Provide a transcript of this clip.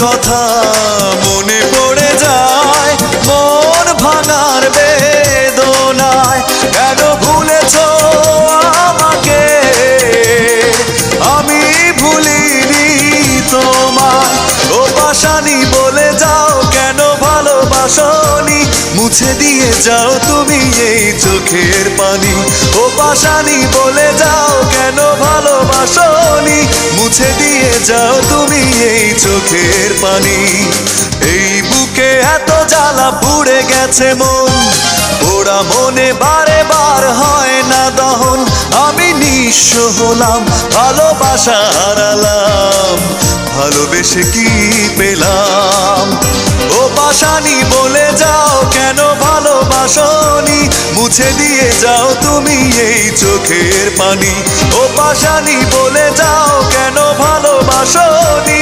কথা মনে পড়ে যায় মন ভাঙার বেদনায়। কেন ভুলেছো আমাকে, আমি ভুলিনি তোমায়। ও পাশানি বলে যাও কেন ভালোবাসনি, মুছে দিয়ে যাও তুমি এই চোখের পানি। ও পাশানি বলে যাও কেন ভালোবাসনি, মুছে দিয়ে যাও তুমি এই চোখের পানি। এই বুকে এত জ্বালা পুড়ে গেছে মন, পোড়া মনে বারে বার হয় না দহন। আমি নিঃস্ব হলাম, ভালোবাসা হারালাম, ভালোবেসে কি পেলাম। ও পাশানি বলে যাও কেন ভালোবাসনি, মুছে দিয়ে যাও তুমি এই চোখের পানি। ও পাশানি বলে যাও কেন ভালোবাসনি।